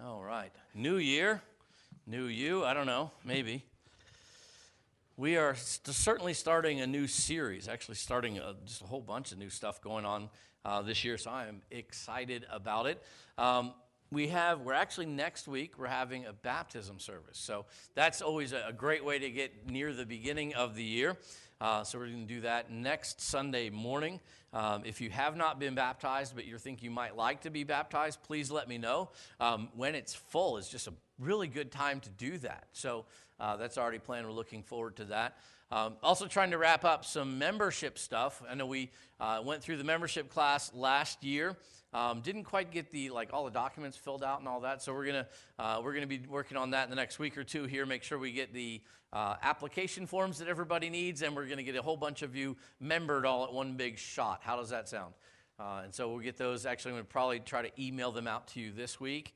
All right. New year, new you. I don't know, maybe. We are certainly starting a new series, actually starting just a whole bunch of new stuff going on this year, so I am excited about it. We're actually next week, we're having a baptism service. So that's always a great way to get near the beginning of the year. So we're going to do that next Sunday morning. If you have not been baptized, but you think you might like to be baptized, please let me know. When it's full, it's just a really good time to do that. So that's already planned. We're looking forward to that. Also trying to wrap up some membership stuff. I know we went through the membership class last year. Didn't quite get all the documents filled out and all that. So we're gonna be working on that in the next week or two here. Make sure we get the application forms that everybody needs, and we're gonna get a whole bunch of you membered all at one big shot. How does that sound? And so we'll get those. Actually, I'm going to probably try to email them out to you this week.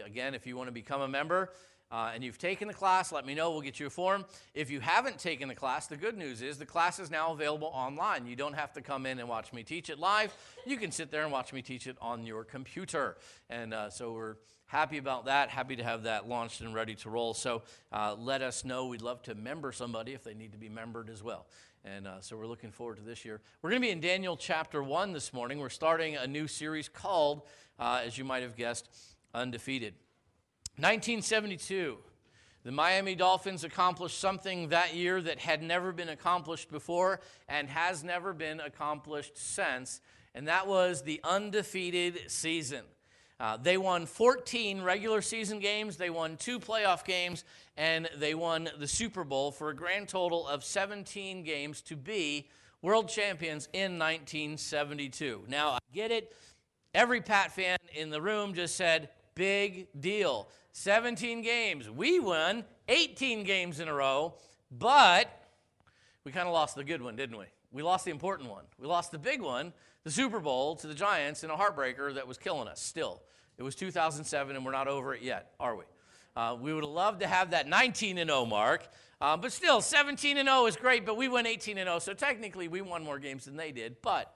Again, if you want to become a member and you've taken the class, let me know. We'll get you a form. If you haven't taken the class, the good news is the class is now available online. You don't have to come in and watch me teach it live. You can sit there and watch me teach it on your computer. And so we're happy about that, happy to have that launched and ready to roll. So let us know. We'd love to member somebody if they need to be membered as well. And so we're looking forward to this year. We're going to be in Daniel chapter 1 this morning. We're starting a new series called, as you might have guessed, Undefeated. 1972, the Miami Dolphins accomplished something that year that had never been accomplished before and has never been accomplished since, and that was the undefeated season. They won 14 regular season games, they won 2 playoff games, and they won the Super Bowl for a grand total of 17 games to be world champions in 1972. Now, I get it. Every Pat fan in the room just said, big deal. 17 games. We won 18 games in a row, but we kind of lost the good one, didn't we? We lost the important one. We lost the big one, the Super Bowl, to the Giants in a heartbreaker that was killing us still. It was 2007, and we're not over it yet, are we? We would have loved to have that 19-0 mark, but still, 17-0 is great, but we went 18-0, so technically we won more games than they did. But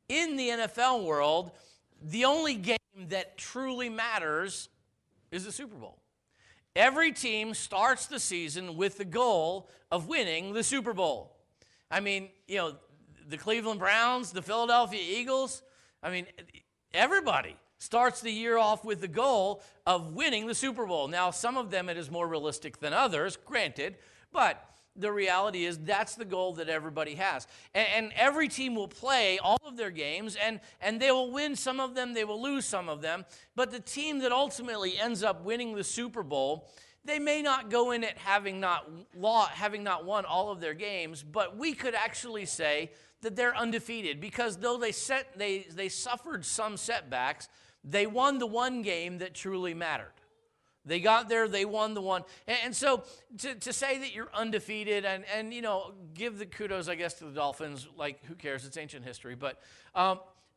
in the NFL world, the only game that truly matters is the Super Bowl. Every team starts the season with the goal of winning the Super Bowl. I mean, the Cleveland Browns, the Philadelphia Eagles, everybody starts the year off with the goal of winning the Super Bowl. Now, some of them it is more realistic than others, granted, but the reality is that's the goal that everybody has. And every team will play all of their games, and they will win some of them, they will lose some of them, but the team that ultimately ends up winning the Super Bowl, they may not go in it having not won all of their games, but we could actually say that they're undefeated because though they suffered some setbacks, they won the one game that truly mattered. They got there, they won the one. And so to say that you're undefeated and give the kudos, I guess, to the Dolphins, who cares? It's ancient history. But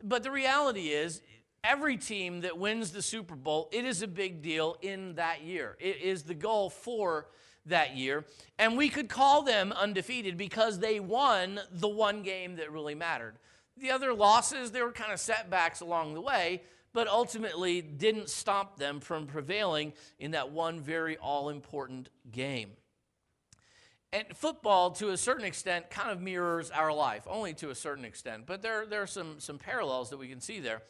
the reality is every team that wins the Super Bowl, it is a big deal in that year. It is the goal for that year. And we could call them undefeated because they won the one game that really mattered. The other losses, they were kind of setbacks along the way, but ultimately didn't stop them from prevailing in that one very all-important game. And football, to a certain extent, kind of mirrors our life, only to a certain extent, but there are some parallels that we can see there.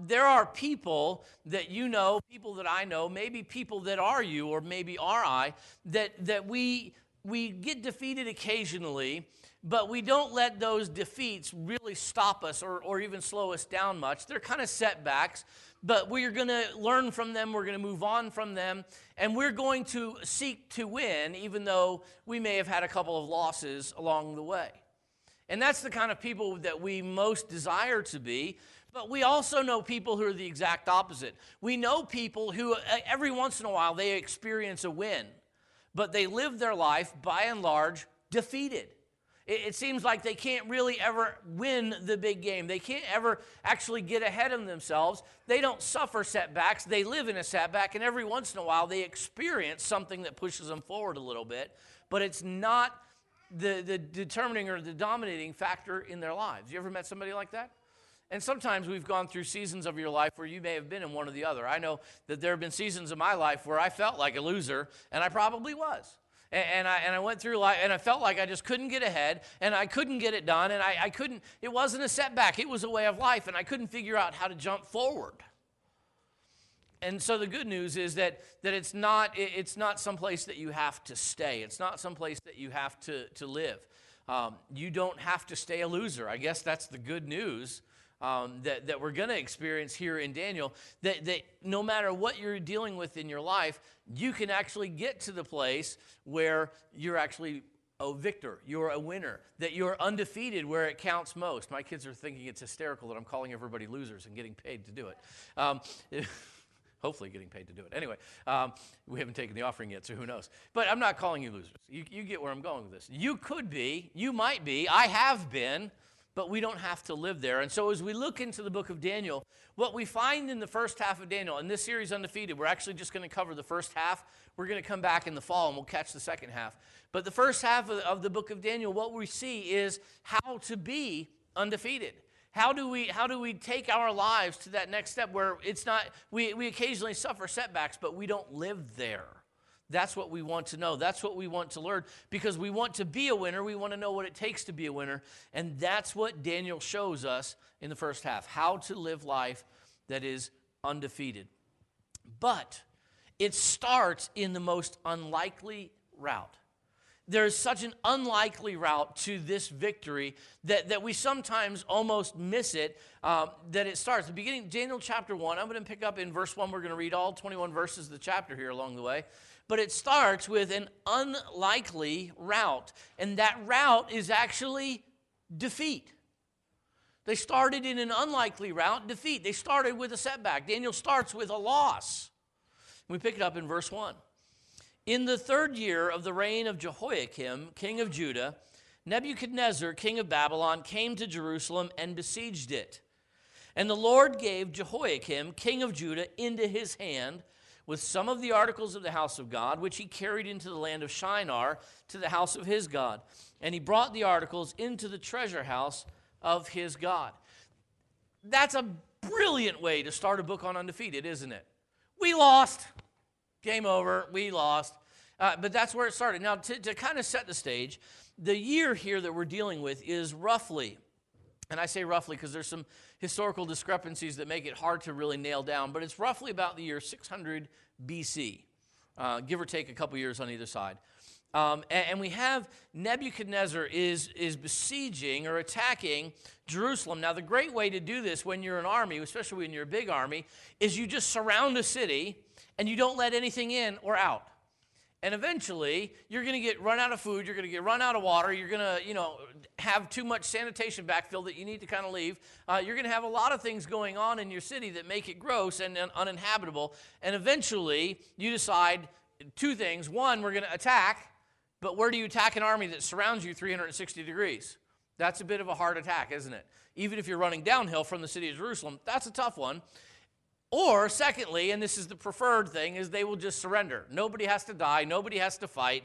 There are people that you know, people that I know, maybe people that are you or maybe are I, that we get defeated occasionally, but we don't let those defeats really stop us or even slow us down much. They're kind of setbacks, but we're going to learn from them. We're going to move on from them, and we're going to seek to win, even though we may have had a couple of losses along the way. And that's the kind of people that we most desire to be, but we also know people who are the exact opposite. We know people who every once in a while they experience a win, but they live their life, by and large, defeated. It seems like they can't really ever win the big game. They can't ever actually get ahead of themselves. They don't suffer setbacks. They live in a setback, and every once in a while they experience something that pushes them forward a little bit, but it's not the determining or the dominating factor in their lives. You ever met somebody like that? And sometimes we've gone through seasons of your life where you may have been in one or the other. I know that there have been seasons of my life where I felt like a loser, and I probably was. And I went through life, and I felt like I just couldn't get ahead, and I couldn't get it done, and I couldn't, it wasn't a setback, it was a way of life, and I couldn't figure out how to jump forward. And so the good news is that it's not someplace that you have to stay. It's not someplace that you have to live. You don't have to stay a loser. I guess that's the good news that we're going to experience here in Daniel, that no matter what you're dealing with in your life, you can actually get to the place where you're actually a victor, you're a winner, that you're undefeated where it counts most. My kids are thinking it's hysterical that I'm calling everybody losers and getting paid to do it. Hopefully getting paid to do it. Anyway, we haven't taken the offering yet, so who knows. But I'm not calling you losers. You get where I'm going with this. You could be, you might be, I have been, but we don't have to live there. And so as we look into the book of Daniel, what we find in the first half of Daniel, and this series Undefeated, we're actually just going to cover the first half. We're going to come back in the fall and we'll catch the second half. But the first half of the book of Daniel, what we see is how to be undefeated. How do we take our lives to that next step where it's not, we occasionally suffer setbacks, but we don't live there. That's what we want to know. That's what we want to learn, because we want to be a winner. We want to know what it takes to be a winner. And that's what Daniel shows us in the first half, how to live life that is undefeated. But it starts in the most unlikely route. There's such an unlikely route to this victory that we sometimes almost miss it, that it starts. The beginning, Daniel chapter 1, I'm going to pick up in verse 1. We're going to read all 21 verses of the chapter here along the way. But it starts with an unlikely route, and that route is actually defeat. They started in an unlikely route, defeat. They started with a setback. Daniel starts with a loss. We pick it up in verse 1. In the 3rd year of the reign of Jehoiakim, king of Judah, Nebuchadnezzar, king of Babylon, came to Jerusalem and besieged it. And the Lord gave Jehoiakim, king of Judah, into his hand with some of the articles of the house of God, which he carried into the land of Shinar to the house of his God. And he brought the articles into the treasure house of his God. That's a brilliant way to start a book on Undefeated, isn't it? We lost. Game over, we lost. But that's where it started. Now, to kind of set the stage, the year here that we're dealing with is roughly, and I say roughly because there's some historical discrepancies that make it hard to really nail down, but it's roughly about the year 600 BC, give or take a couple years on either side. And we have Nebuchadnezzar is besieging or attacking Jerusalem. Now, the great way to do this when you're an army, especially when you're a big army, is you just surround a city and you don't let anything in or out. And eventually, you're going to get run out of food, you're going to get run out of water, you're going to, have too much sanitation backfill that you need to kind of leave. You're going to have a lot of things going on in your city that make it gross and uninhabitable. And eventually, you decide two things. One, we're going to attack, but where do you attack an army that surrounds you 360 degrees? That's a bit of a hard attack, isn't it? Even if you're running downhill from the city of Jerusalem, that's a tough one. Or secondly, and this is the preferred thing, is they will just surrender. Nobody has to die. Nobody has to fight.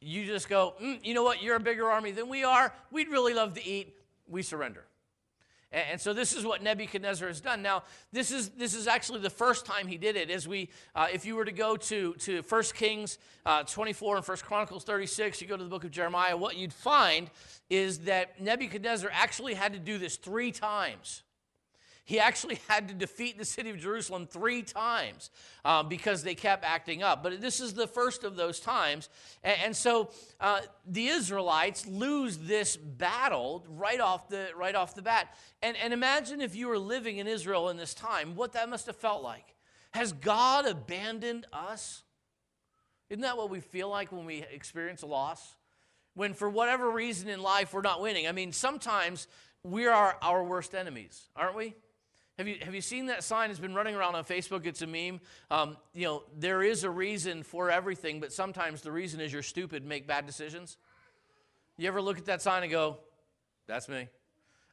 You just go, you know what? You're a bigger army than we are. We'd really love to eat. We surrender. And so this is what Nebuchadnezzar has done. Now, this is actually the first time he did it. As if you were to go to 1 Kings 24 and 1 Chronicles 36, you go to the book of Jeremiah, what you'd find is that Nebuchadnezzar actually had to do this 3 times. He actually had to defeat the city of Jerusalem 3 times because they kept acting up. But this is the first of those times. And so the Israelites lose this battle right off the bat. And imagine if you were living in Israel in this time, what that must have felt like. Has God abandoned us? Isn't that what we feel like when we experience a loss? When for whatever reason in life we're not winning. I mean, sometimes we are our worst enemies, aren't we? Have you seen that sign? It's been running around on Facebook. It's a meme. There is a reason for everything, but sometimes the reason is you're stupid and make bad decisions. You ever look at that sign and go, that's me?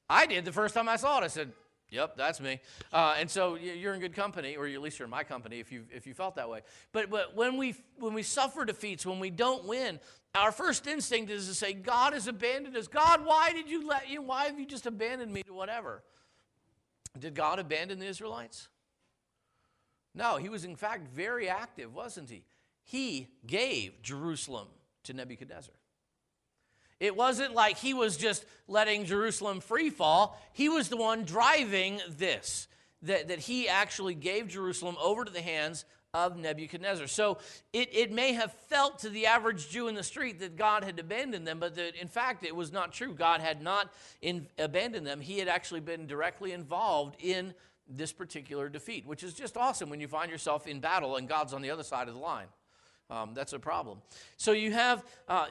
I did the first time I saw it. I said, yep, that's me. And so you're in good company, or at least you're in my company if you felt that way. But when we suffer defeats, when we don't win, our first instinct is to say, God has abandoned us. God, why have you just abandoned me to whatever? Did God abandon the Israelites? No, he was in fact very active, wasn't he? He gave Jerusalem to Nebuchadnezzar. It wasn't like he was just letting Jerusalem free fall. He was the one driving this, that he actually gave Jerusalem over to the hands of Nebuchadnezzar. So it may have felt to the average Jew in the street that God had abandoned them, but that in fact it was not true. God had not abandoned them. He had actually been directly involved in this particular defeat, which is just awesome when you find yourself in battle and God's on the other side of the line. That's a problem. So you have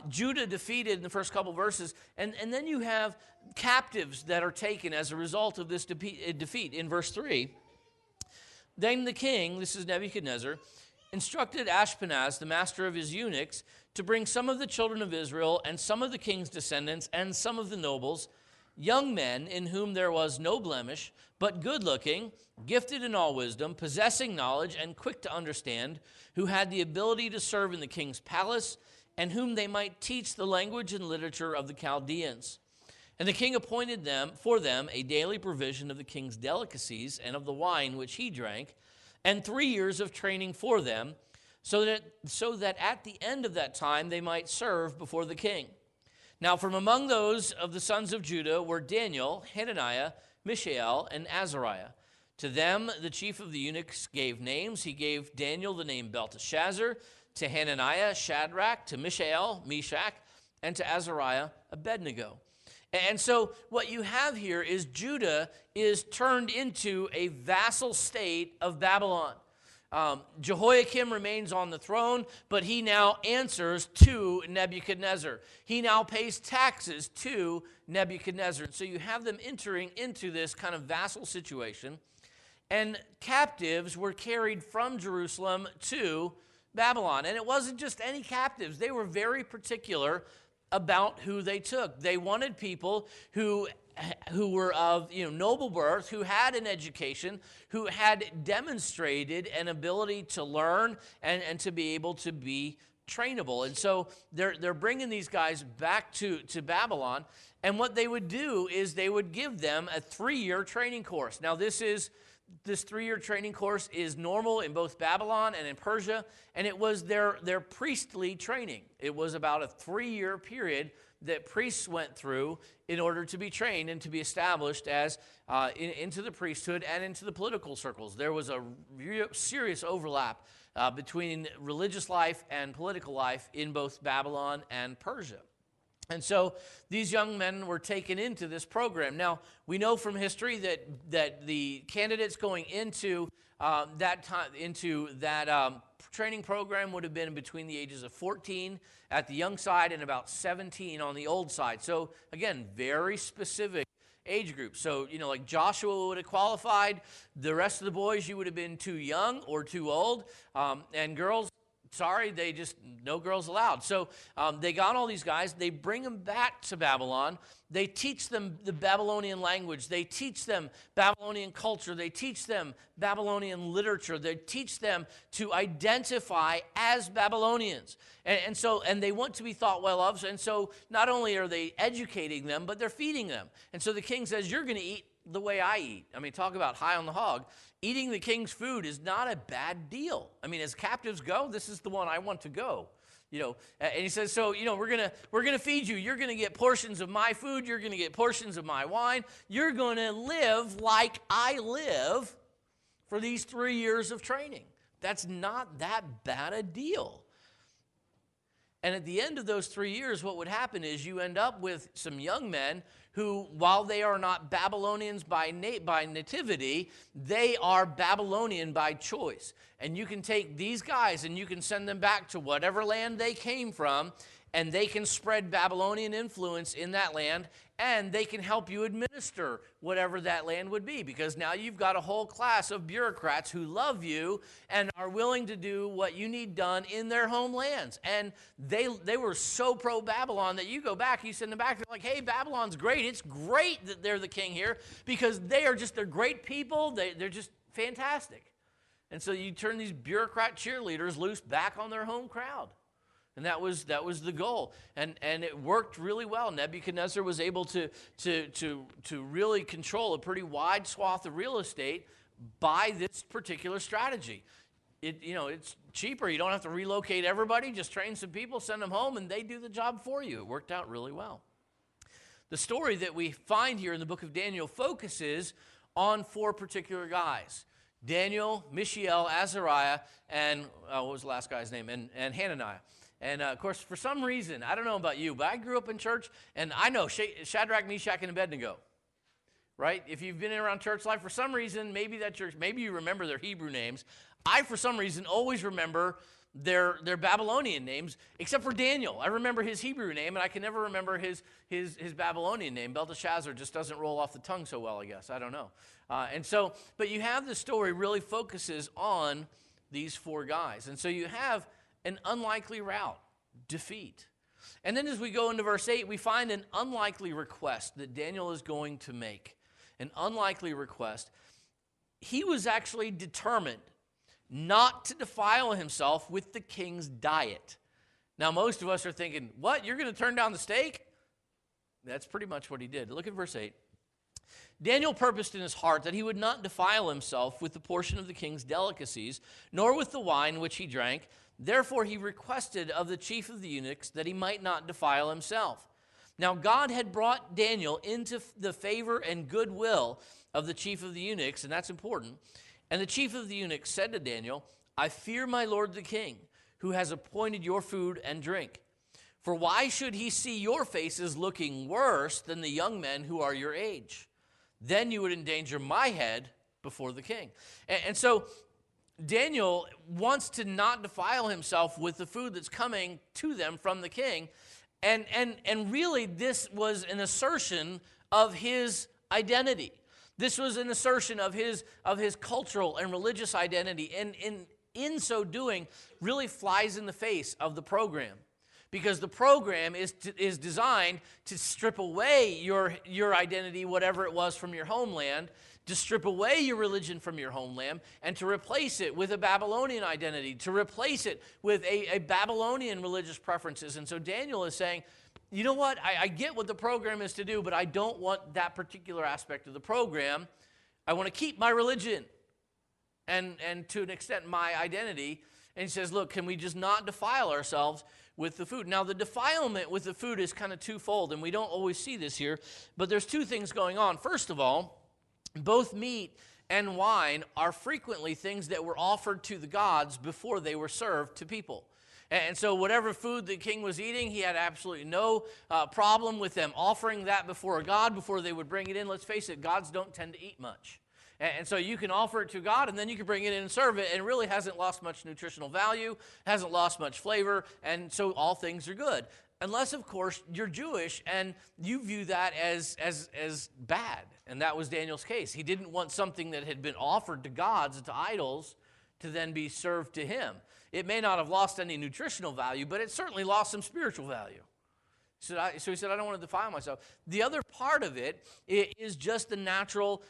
Judah defeated in the first couple verses, and then you have captives that are taken as a result of this defeat. In verse 3, then the king, this is Nebuchadnezzar, instructed Ashpenaz, the master of his eunuchs, to bring some of the children of Israel and some of the king's descendants and some of the nobles, young men in whom there was no blemish, but good-looking, gifted in all wisdom, possessing knowledge, and quick to understand, who had the ability to serve in the king's palace, and whom they might teach the language and literature of the Chaldeans. And the king appointed for them a daily provision of the king's delicacies and of the wine which he drank, and 3 years of training for them, so that at the end of that time they might serve before the king. Now from among those of the sons of Judah were Daniel, Hananiah, Mishael, and Azariah. To them the chief of the eunuchs gave names. He gave Daniel the name Belteshazzar, to Hananiah Shadrach, to Mishael Meshach, and to Azariah Abednego. And so what you have here is Judah is turned into a vassal state of Babylon. Jehoiakim remains on the throne, but he now answers to Nebuchadnezzar. He now pays taxes to Nebuchadnezzar. So you have them entering into this kind of vassal situation. And captives were carried from Jerusalem to Babylon. And it wasn't just any captives. They were very particular about who they took. They wanted people who were of noble birth, who had an education, who had demonstrated an ability to learn and to be able to be trainable. And so they're bringing these guys back to Babylon. And what they would do is they would give them a 3-year training course. Now this 3-year training course is normal in both Babylon and in Persia, and it was their priestly training. It was about a 3-year period that priests went through in order to be trained and to be established as into the priesthood and into the political circles. There was a serious overlap between religious life and political life in both Babylon and Persia. And so these young men were taken into this program. Now, we know from history that the candidates going into that training program would have been between the ages of 14 at the young side and about 17 on the old side. So, again, very specific age group. So, like Joshua would have qualified. The rest of the boys, you would have been too young or too old. And girls, sorry, no girls allowed. So they got all these guys. They bring them back to Babylon. They teach them the Babylonian language. They teach them Babylonian culture. They teach them Babylonian literature. They teach them to identify as Babylonians. And they want to be thought well of. And so not only are they educating them, but they're feeding them. And so the king says, you're going to eat the way I eat. I mean, talk about high on the hog. Eating the king's food is not a bad deal. I mean, as captives go, this is the one I want to go. And he says, so, we're gonna feed you. You're gonna get portions of my food. You're gonna get portions of my wine. You're gonna live like I live for these 3 years of training. That's not that bad a deal. And at the end of those 3 years, what would happen is you end up with some young men who, while they are not Babylonians by nativity, they are Babylonian by choice. And you can take these guys and you can send them back to whatever land they came from, and they can spread Babylonian influence in that land, and they can help you administer whatever that land would be, because now you've got a whole class of bureaucrats who love you and are willing to do what you need done in their homelands. And they were so pro-Babylon that you go back, you send them back, they're like, hey, Babylon's great. It's great that they're the king here, because they're great people. They're just fantastic. And so you turn these bureaucrat cheerleaders loose back on their home crowd. And that was the goal. And it worked really well. Nebuchadnezzar was able to really control a pretty wide swath of real estate by this particular strategy. It's cheaper. You don't have to relocate everybody. Just train some people, send them home, and they do the job for you. It worked out really well. The story that we find here in the book of Daniel focuses on 4 particular guys: Daniel, Mishael, Azariah, and what was the last guy's name? And Hananiah. And, of course, for some reason, I don't know about you, but I grew up in church, and I know Shadrach, Meshach, and Abednego, right? If you've been around church life, for some reason, maybe you remember their Hebrew names. I, for some reason, always remember their Babylonian names, except for Daniel. I remember his Hebrew name, and I can never remember his Babylonian name. Belteshazzar just doesn't roll off the tongue so well, I guess. I don't know. But you have the story really focuses on these 4 guys. And so you have an unlikely route, defeat. And then as we go into verse 8, we find an unlikely request that Daniel is going to make. An unlikely request. He was actually determined not to defile himself with the king's diet. Now, most of us are thinking, what? You're going to turn down the steak? That's pretty much what he did. Look at verse 8. Daniel purposed in his heart that he would not defile himself with the portion of the king's delicacies, nor with the wine which he drank. Therefore he requested of the chief of the eunuchs that he might not defile himself. Now God had brought Daniel into the favor and goodwill of the chief of the eunuchs, and that's important. And the chief of the eunuchs said to Daniel, I fear my lord the king, who has appointed your food and drink. For why should he see your faces looking worse than the young men who are your age? Then you would endanger my head before the king. And so Daniel wants to not defile himself with the food that's coming to them from the king. And really this was an assertion of his identity. This was an assertion of his cultural and religious identity. And in so doing, really flies in the face of the program. Because the program is designed to strip away your identity, whatever it was, from your homeland, to strip away your religion from your homeland, and to replace it with a Babylonian identity, to replace it with a Babylonian religious preferences. And so Daniel is saying, you know what, I get what the program is to do, but I don't want that particular aspect of the program. I want to keep my religion and to an extent my identity. And he says, look, can we just not defile ourselves with the food? Now, the defilement with the food is kind of twofold, and we don't always see this here, but there's 2 things going on. First of all, both meat and wine are frequently things that were offered to the gods before they were served to people. And so whatever food the king was eating, he had absolutely no problem with them offering that before a god before they would bring it in. Let's face it, gods don't tend to eat much. And so you can offer it to God, and then you can bring it in and serve it, and it really hasn't lost much nutritional value, hasn't lost much flavor, and so all things are good. Unless, of course, you're Jewish, and you view that as bad. And that was Daniel's case. He didn't want something that had been offered to gods and to idols to then be served to him. It may not have lost any nutritional value, but it certainly lost some spiritual value. So he said, I don't want to defile myself. The other part of it is just the natural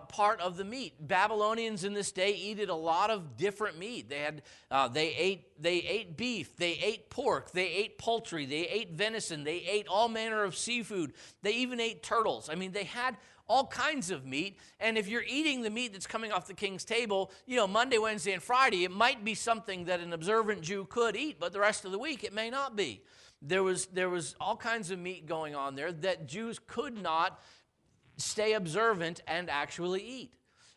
part of the meat. Babylonians in this day ate a lot of different meat. They ate beef, they ate pork, they ate poultry, they ate venison, they ate all manner of seafood. They even ate turtles. I mean, they had all kinds of meat. And if you're eating the meat that's coming off the king's table, Monday, Wednesday, and Friday, it might be something that an observant Jew could eat, but the rest of the week it may not be. There was all kinds of meat going on there that Jews could not stay observant and actually eat.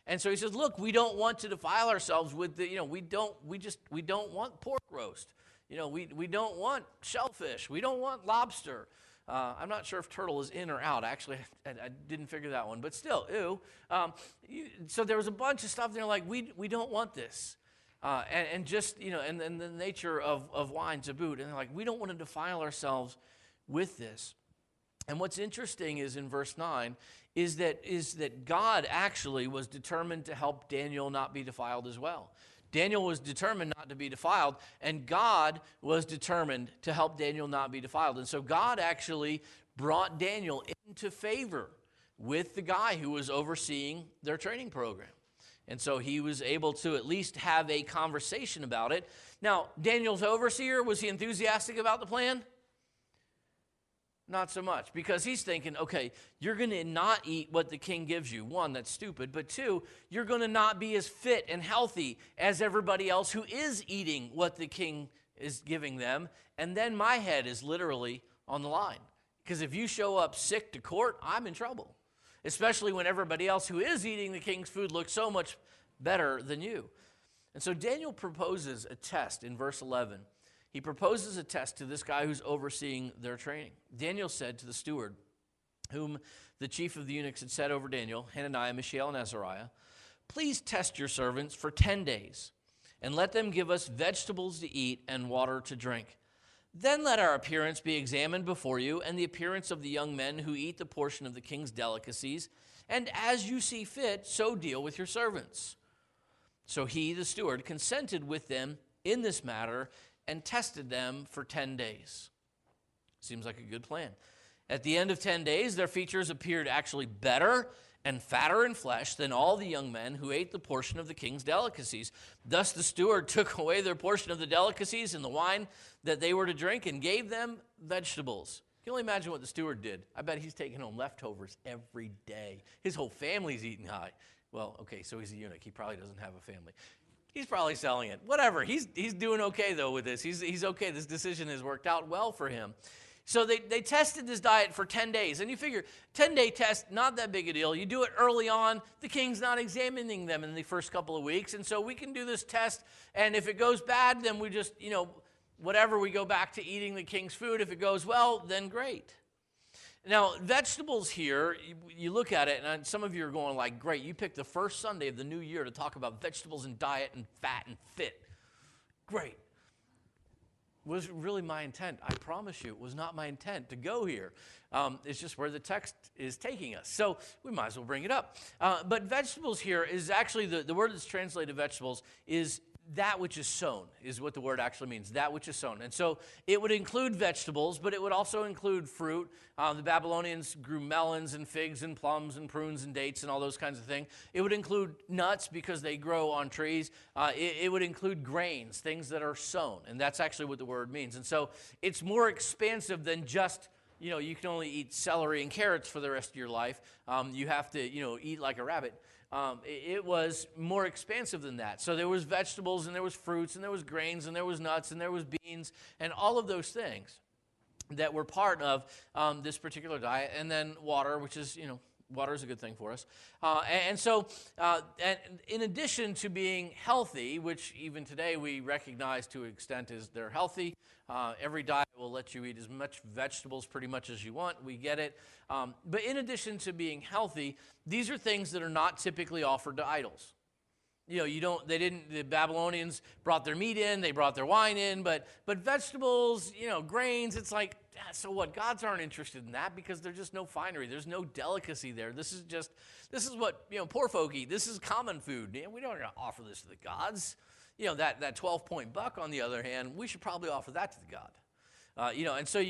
And so he says, look, we don't want to defile ourselves with we don't want pork roast. We don't want shellfish. We don't want lobster. I'm not sure if turtle is in or out. Actually, I didn't figure that one, but still, ew. So there was a bunch of stuff there like, we don't want this. And the nature of wine to boot. And they're like, we don't want to defile ourselves with this. And what's interesting is in verse 9 is that God actually was determined to help Daniel not be defiled as well. Daniel was determined not to be defiled, and God was determined to help Daniel not be defiled. And so God actually brought Daniel into favor with the guy who was overseeing their training program. And so he was able to at least have a conversation about it. Now, Daniel's overseer, was he enthusiastic about the plan? Not so much, because he's thinking, okay, you're going to not eat what the king gives you. One, that's stupid. But two, you're going to not be as fit and healthy as everybody else who is eating what the king is giving them. And then my head is literally on the line. Because if you show up sick to court, I'm in trouble. Especially when everybody else who is eating the king's food looks so much better than you. And so Daniel proposes a test in verse 11. He proposes a test to this guy who's overseeing their training. Daniel said to the steward, whom the chief of the eunuchs had set over Daniel, Hananiah, Mishael, and Azariah, please test your servants for 10 days, and let them give us vegetables to eat and water to drink. Then let our appearance be examined before you, and the appearance of the young men who eat the portion of the king's delicacies, and as you see fit, so deal with your servants. So he, the steward, consented with them in this matter, and tested them for 10 days. Seems like a good plan. At the end of 10 days, their features appeared actually better and fatter in flesh than all the young men who ate the portion of the king's delicacies. Thus the steward took away their portion of the delicacies and the wine that they were to drink and gave them vegetables. You can only imagine what the steward did. I bet he's taking home leftovers every day. His whole family's eating high. Well, okay, so he's a eunuch. He probably doesn't have a family. He's probably selling it. Whatever. He's doing okay, though, with this. He's okay. This decision has worked out well for him. So they tested this diet for 10 days. And you figure, 10-day test, not that big a deal. You do it early on. The king's not examining them in the first couple of weeks. And so we can do this test. And if it goes bad, then we just, whatever, we go back to eating the king's food. If it goes well, then great. Now, vegetables here, you look at it, and some of you are going like, great, you picked the first Sunday of the new year to talk about vegetables and diet and fat and fit. Great. Was really my intent. I promise you, it was not my intent to go here. It's just where the text is taking us. So we might as well bring it up. But vegetables here is actually, the word that's translated vegetables is that which is sown, is what the word actually means, that which is sown. And so it would include vegetables, but it would also include fruit. The Babylonians grew melons and figs and plums and prunes and dates and all those kinds of things. It would include nuts because they grow on trees. It would include grains, things that are sown. And that's actually what the word means. And so it's more expansive than just, you can only eat celery and carrots for the rest of your life. You have to, eat like a rabbit. It was more expansive than that. So there was vegetables, and there was fruits, and there was grains, and there was nuts, and there was beans, and all of those things that were part of this particular diet. And then water, which is, water is a good thing for us. And so in addition to being healthy, which even today we recognize to an extent is they're healthy, every diet will let you eat as much vegetables pretty much as you want. We get it. But in addition to being healthy, these are things that are not typically offered to idols. The Babylonians brought their meat in, they brought their wine in, but vegetables, grains, it's like, so what? Gods aren't interested in that because there's just no finery. There's no delicacy there. This is what, poor folk eat. This is common food. We don't offer this to the gods. That 12-point buck, on the other hand, we should probably offer that to the god. And so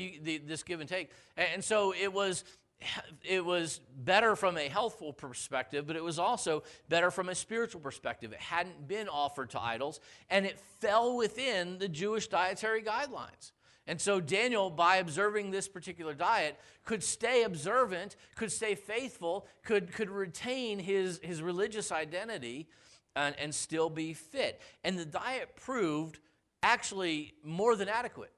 this give and take. And so it was better from a healthful perspective, but it was also better from a spiritual perspective. It hadn't been offered to idols, and it fell within the Jewish dietary guidelines. And so Daniel, by observing this particular diet, could stay observant, could stay faithful, could retain his religious identity and still be fit. And the diet proved actually more than adequate.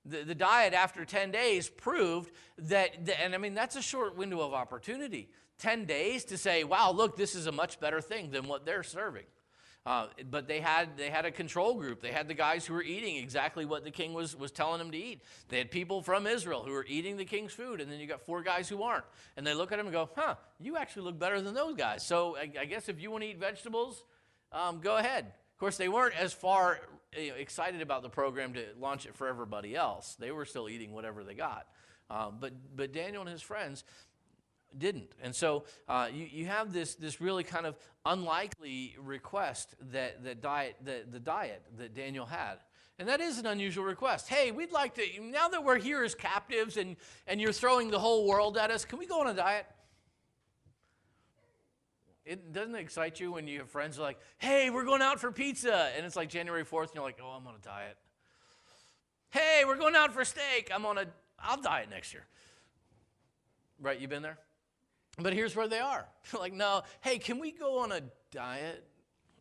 The diet after 10 days proved that, and I mean, that's a short window of opportunity. 10 days to say, wow, look, this is a much better thing than what they're serving. But they had a control group. They had the guys who were eating exactly what the king was telling them to eat. They had people from Israel who were eating the king's food, and then you got 4 guys who aren't. And they look at them and go, you actually look better than those guys. So I guess if you want to eat vegetables, go ahead. Of course, they weren't as far excited about the program to launch it for everybody else. They were still eating whatever they got. But Daniel and his friends didn't. And so you have this really kind of unlikely request the diet that Daniel had. And that is an unusual request. Hey, we'd like to, now that we're here as captives and you're throwing the whole world at us, can we go on a diet? It doesn't excite you when you have friends who are like, hey, we're going out for pizza. And it's like January 4th, and you're like, oh, I'm on a diet. Hey, we're going out for steak. I'll diet next year. Right, you been there? But here's where they are. Like, no, hey, can we go on a diet?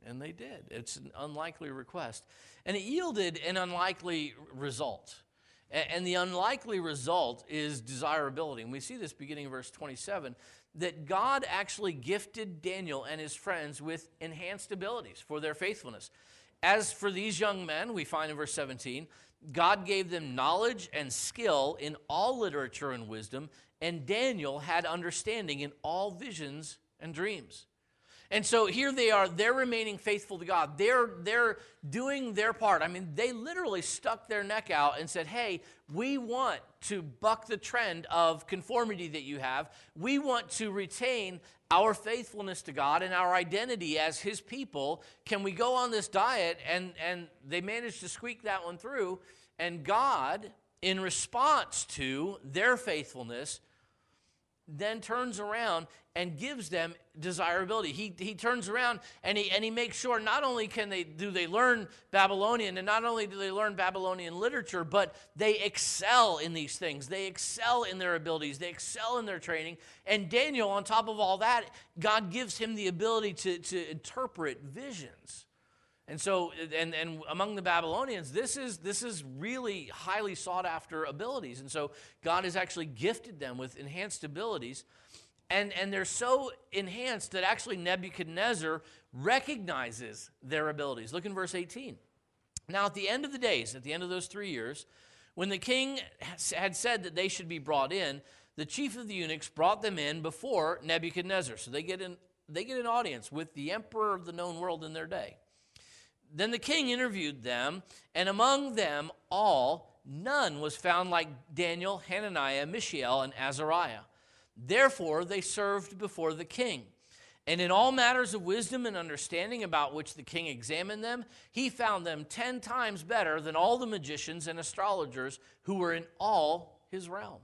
And they did. It's an unlikely request. And it yielded an unlikely result. And the unlikely result is desirability. And we see this beginning in verse 27, that God actually gifted Daniel and his friends with enhanced abilities for their faithfulness. As for these young men, we find in verse 17, God gave them knowledge and skill in all literature and wisdom, and Daniel had understanding in all visions and dreams. And so here they are, they're remaining faithful to God. They're doing their part. I mean, they literally stuck their neck out and said, hey, we want to buck the trend of conformity that you have. We want to retain our faithfulness to God and our identity as his people. Can we go on this diet? And they managed to squeak that one through. And God, in response to their faithfulness, then turns around and gives them desirability. He turns around and he makes sure not only do they learn Babylonian, and not only do they learn Babylonian literature, but they excel in these things. They excel in their abilities. They excel in their training. And Daniel, on top of all that, God gives him the ability to interpret visions. And so, and among the Babylonians, this is really highly sought after abilities. And so God has actually gifted them with enhanced abilities. And they're so enhanced that actually Nebuchadnezzar recognizes their abilities. Look in verse 18. Now at the end of the days, at the end of those 3 years, when the king had said that they should be brought in, the chief of the eunuchs brought them in before Nebuchadnezzar. So they get an audience with the emperor of the known world in their day. Then the king interviewed them, and among them all, none was found like Daniel, Hananiah, Mishael, and Azariah. Therefore they served before the king. And in all matters of wisdom and understanding about which the king examined them, he found them 10 times better than all the magicians and astrologers who were in all his realm.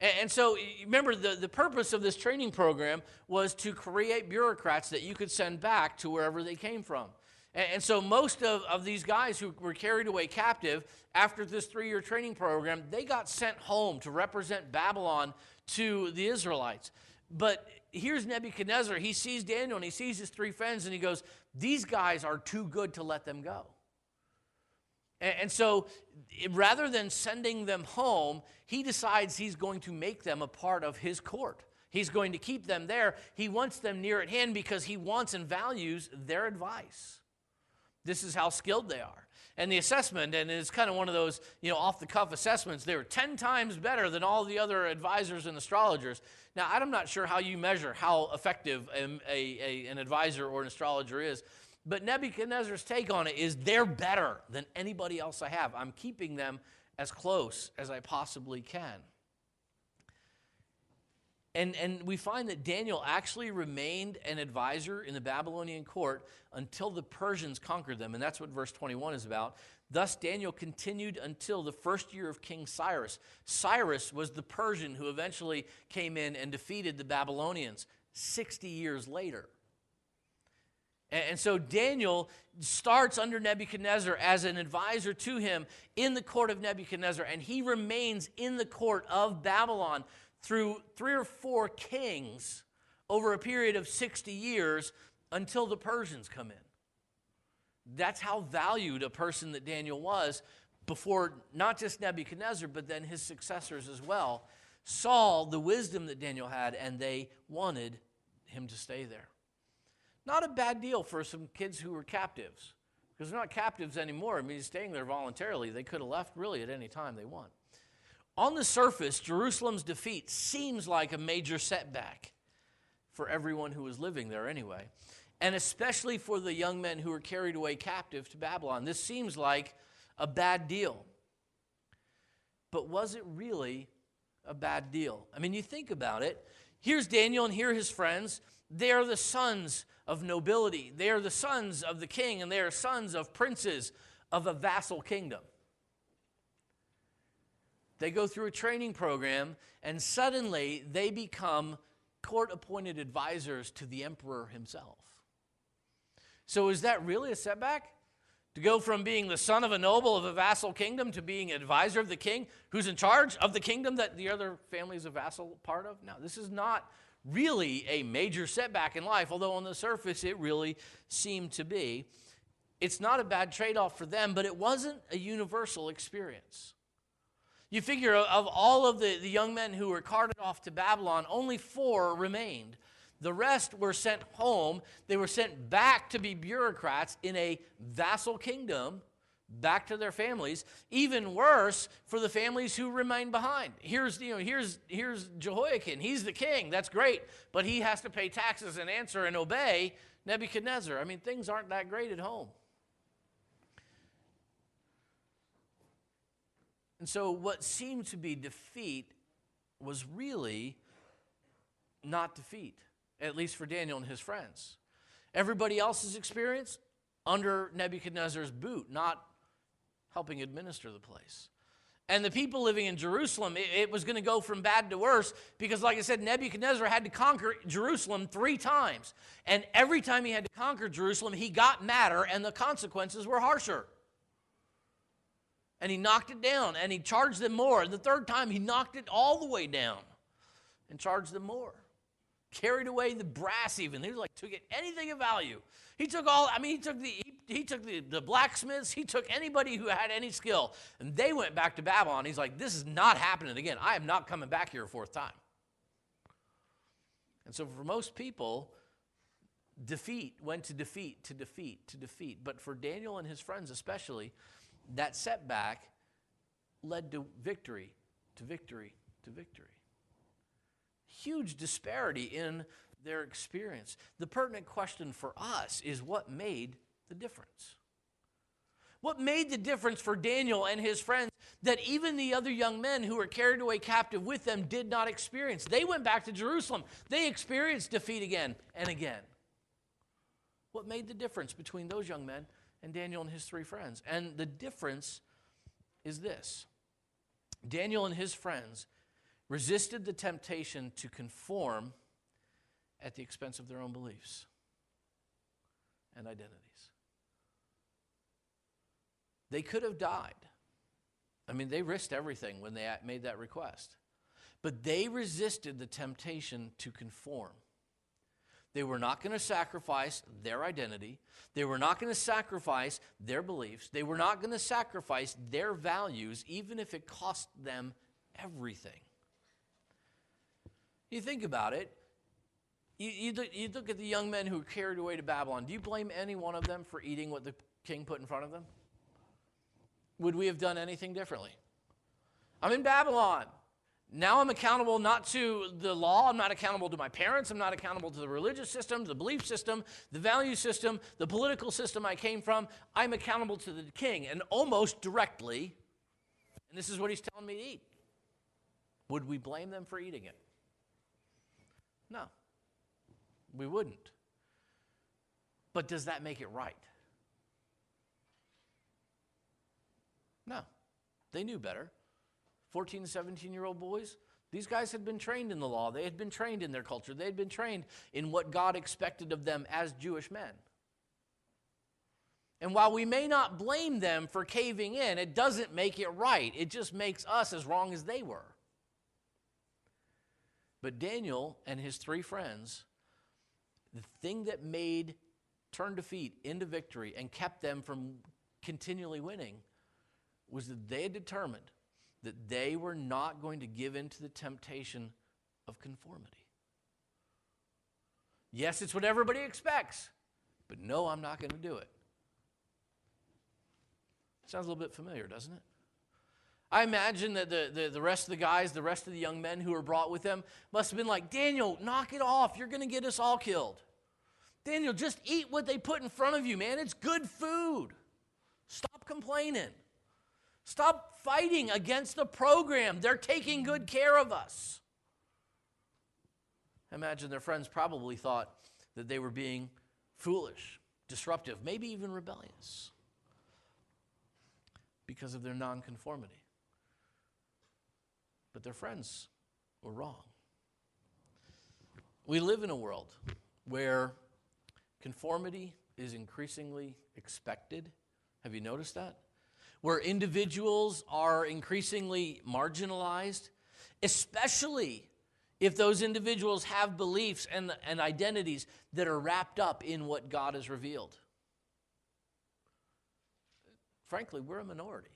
And so remember, the purpose of this training program was to create bureaucrats that you could send back to wherever they came from. And so most of these guys who were carried away captive after this 3-year training program, they got sent home to represent Babylon to the Israelites. But here's Nebuchadnezzar. He sees Daniel and he sees his 3 friends and he goes, these guys are too good to let them go. And so rather than sending them home, he decides he's going to make them a part of his court. He's going to keep them there. He wants them near at hand because he wants and values their advice. This is how skilled they are. And the assessment, and it's kind of one of those, off-the-cuff assessments, they were 10 times better than all the other advisors and astrologers. Now, I'm not sure how you measure how effective an advisor or an astrologer is, but Nebuchadnezzar's take on it is they're better than anybody else I have. I'm keeping them as close as I possibly can. And we find that Daniel actually remained an advisor in the Babylonian court until the Persians conquered them. And that's what verse 21 is about. Thus Daniel continued until the first year of King Cyrus. Cyrus was the Persian who eventually came in and defeated the Babylonians 60 years later. And so Daniel starts under Nebuchadnezzar as an advisor to him in the court of Nebuchadnezzar. And he remains in the court of Babylon through 3 or 4 kings over a period of 60 years until the Persians come in. That's how valued a person that Daniel was before not just Nebuchadnezzar, but then his successors as well saw the wisdom that Daniel had, and they wanted him to stay there. Not a bad deal for some kids who were captives, because they're not captives anymore. I mean, he's staying there voluntarily. They could have left really at any time they want. On the surface, Jerusalem's defeat seems like a major setback for everyone who was living there anyway, and especially for the young men who were carried away captive to Babylon. This seems like a bad deal. But was it really a bad deal? I mean, you think about it. Here's Daniel and here are his friends. They are the sons of nobility. They are the sons of the king, and they are sons of princes of a vassal kingdom. They go through a training program, and suddenly they become court-appointed advisors to the emperor himself. So is that really a setback? To go from being the son of a noble of a vassal kingdom to being an advisor of the king who's in charge of the kingdom that the other family is a vassal part of? No, this is not really a major setback in life, although on the surface it really seemed to be. It's not a bad trade-off for them, but it wasn't a universal experience. You figure of all of the young men who were carted off to Babylon, only 4 remained. The rest were sent home. They were sent back to be bureaucrats in a vassal kingdom, back to their families. Even worse for the families who remained behind. Here's Jehoiakim. He's the king. That's great. But he has to pay taxes and answer and obey Nebuchadnezzar. I mean, things aren't that great at home. And so what seemed to be defeat was really not defeat, at least for Daniel and his friends. Everybody else's experience under Nebuchadnezzar's boot, not helping administer the place. And the people living in Jerusalem, it was going to go from bad to worse because, like I said, Nebuchadnezzar had to conquer Jerusalem 3 times. And every time he had to conquer Jerusalem, he got madder and the consequences were harsher. And he knocked it down, and he charged them more. And the 3rd time, he knocked it all the way down and charged them more. Carried away the brass even. He was like, took it anything of value. He took the blacksmiths. He took anybody who had any skill. And they went back to Babylon. He's like, this is not happening again. I am not coming back here a 4th time. And so for most people, defeat went to defeat, to defeat, to defeat. But for Daniel and his friends especially, that setback led to victory, to victory, to victory. Huge disparity in their experience. The pertinent question for us is what made the difference? What made the difference for Daniel and his friends that even the other young men who were carried away captive with them did not experience? They went back to Jerusalem. They experienced defeat again and again. What made the difference between those young men and Daniel and his 3 friends? And the difference is this. Daniel and his friends resisted the temptation to conform at the expense of their own beliefs and identities. They could have died. I mean, they risked everything when they made that request. But they resisted the temptation to conform. They were not going to sacrifice their identity. They were not going to sacrifice their beliefs. They were not going to sacrifice their values, even if it cost them everything. You think about it. You look at the young men who were carried away to Babylon. Do you blame any one of them for eating what the king put in front of them? Would we have done anything differently? I'm in Babylon. Now I'm accountable not to the law. I'm not accountable to my parents. I'm not accountable to the religious system, the belief system, the value system, the political system I came from. I'm accountable to the king, and almost directly, and this is what he's telling me to eat. Would we blame them for eating it? No, we wouldn't. But does that make it right? No, they knew better. 14 to 17-year-old boys, these guys had been trained in the law. They had been trained in their culture. They had been trained in what God expected of them as Jewish men. And while we may not blame them for caving in, it doesn't make it right. It just makes us as wrong as they were. But Daniel and his 3 friends, the thing that turned defeat into victory and kept them from continually winning was that they had determined that they were not going to give in to the temptation of conformity. Yes, it's what everybody expects, but no, I'm not going to do it. Sounds a little bit familiar, doesn't it? I imagine that the rest of the guys, the rest of the young men who were brought with them must have been like, Daniel, knock it off. You're going to get us all killed. Daniel, just eat what they put in front of you, man. It's good food. Stop complaining. Stop fighting against the program. They're taking good care of us. I imagine their friends probably thought that they were being foolish, disruptive, maybe even rebellious because of their nonconformity. But their friends were wrong. We live in a world where conformity is increasingly expected. Have you noticed that? Where individuals are increasingly marginalized, especially if those individuals have beliefs and identities that are wrapped up in what God has revealed. Frankly, we're a minority.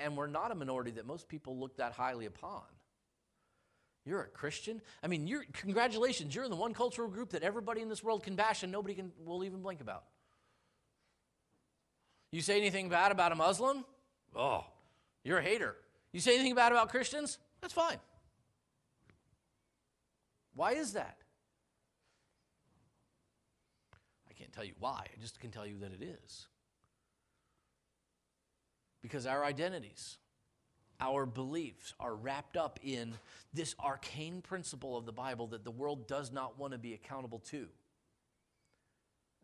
And we're not a minority that most people look that highly upon. You're a Christian? I mean, congratulations, you're in the one cultural group that everybody in this world can bash and nobody will even blink about. You say anything bad about a Muslim? Oh, you're a hater. You say anything bad about Christians? That's fine. Why is that? I can't tell you why. I just can tell you that it is. Because our identities, our beliefs are wrapped up in this arcane principle of the Bible that the world does not want to be accountable to.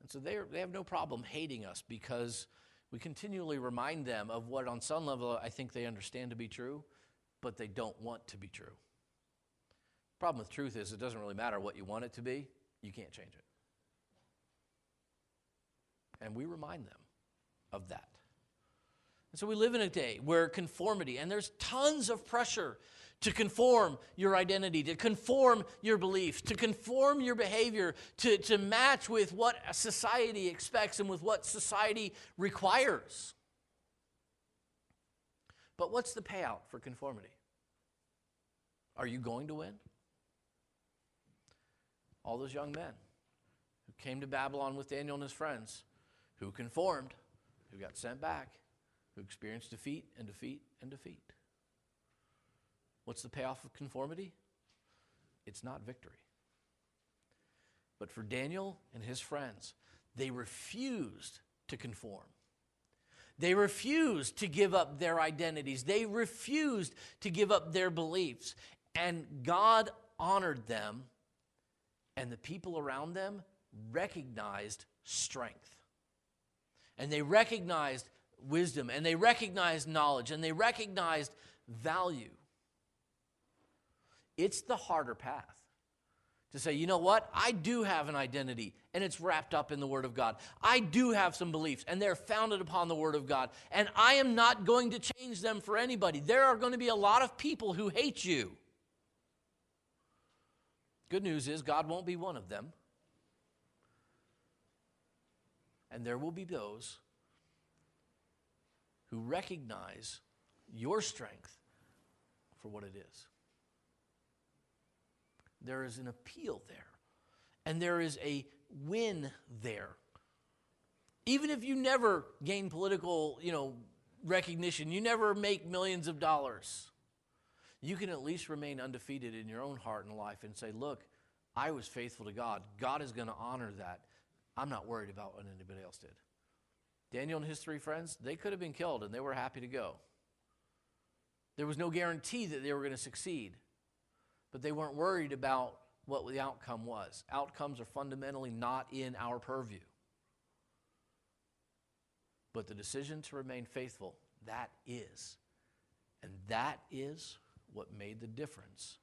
And so they have no problem hating us because we continually remind them of what on some level I think they understand to be true, but they don't want to be true. The problem with truth is it doesn't really matter what you want it to be, you can't change it. And we remind them of that. And so we live in a day where conformity, and there's tons of pressure to conform your identity, to conform your beliefs, to conform your behavior, to match with what society expects and with what society requires. But what's the payout for conformity? Are you going to win? All those young men who came to Babylon with Daniel and his friends, who conformed, who got sent back, who experienced defeat and defeat and defeat. What's the payoff of conformity? It's not victory. But for Daniel and his friends, they refused to conform. They refused to give up their identities. They refused to give up their beliefs. And God honored them, and the people around them recognized strength. And they recognized wisdom, and they recognized knowledge, and they recognized value. It's the harder path to say, you know what? I do have an identity, and it's wrapped up in the Word of God. I do have some beliefs, and they're founded upon the Word of God, and I am not going to change them for anybody. There are going to be a lot of people who hate you. Good news is God won't be one of them. And there will be those who recognize your strength for what it is. There is an appeal there, and there is a win there. Even if you never gain political, recognition, you never make millions of dollars, you can at least remain undefeated in your own heart and life and say, look, I was faithful to God. God is going to honor that. I'm not worried about what anybody else did. Daniel and his 3 friends, they could have been killed, and they were happy to go. There was no guarantee that they were going to succeed, but they weren't worried about what the outcome was. Outcomes are fundamentally not in our purview. But the decision to remain faithful, that is. And that is what made the difference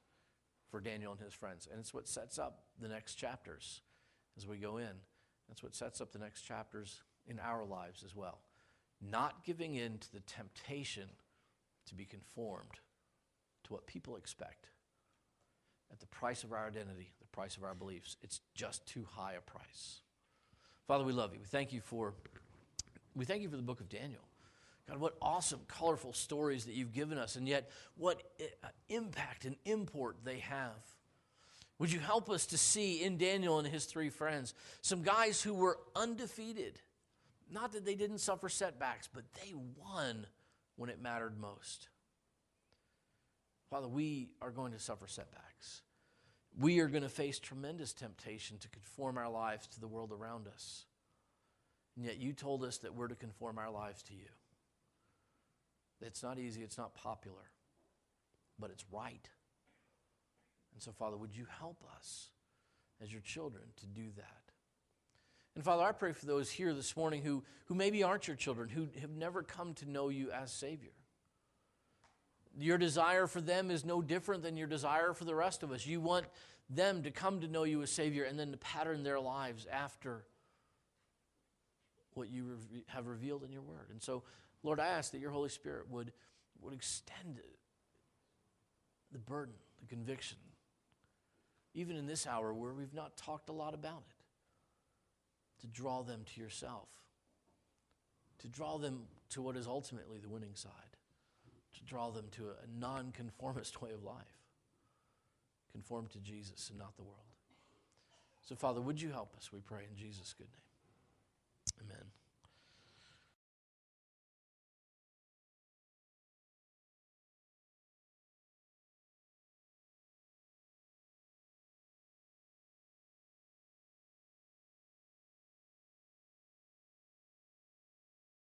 for Daniel and his friends. And it's what sets up the next chapters as we go in. That's what sets up the next chapters in our lives as well. Not giving in to the temptation to be conformed to what people expect at the price of our identity, the price of our beliefs. It's just too high a price. Father, we love you. We thank you for the book of Daniel. God, what awesome, colorful stories that you've given us, and yet what impact and import they have. Would you help us to see in Daniel and his 3 friends some guys who were undefeated? Not that they didn't suffer setbacks, but they won when it mattered most. Father, we are going to suffer setbacks. We are going to face tremendous temptation to conform our lives to the world around us. And yet you told us that we're to conform our lives to you. It's not easy, it's not popular, but it's right. And so, Father, would you help us as your children to do that? And Father, I pray for those here this morning who maybe aren't your children, who have never come to know you as Savior. Your desire for them is no different than your desire for the rest of us. You want them to come to know you as Savior and then to pattern their lives after what you have revealed in your word. And so, Lord, I ask that your Holy Spirit would extend the burden, the conviction, even in this hour where we've not talked a lot about it, to draw them to yourself, to draw them to what is ultimately the winning side, to draw them to a non-conformist way of life, conform to Jesus and not the world. So, Father, would you help us, we pray in Jesus' good name. Amen.